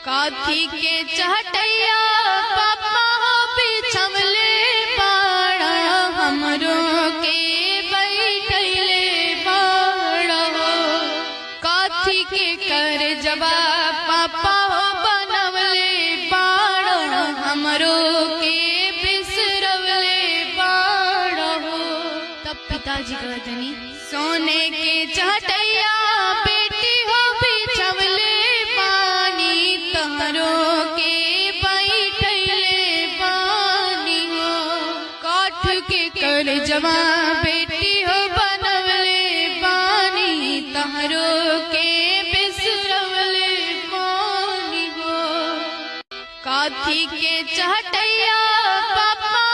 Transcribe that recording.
काथी के चहटैया पापा बिछमले बाड़ हमरो के बैठले बाड़ काथी के कर जवा पापा बनवले बाड़ हमरो के बिसरवले बाड़ तब पिताजी कहतनी सोने के चहटैया बेटी हो बिछवले पानी तहरो के बैठले पानी हो काठ के कर जवा बेटी हो बनवले पानी तहरो के बिसरवले पानी हो काथी के चहटैया पापा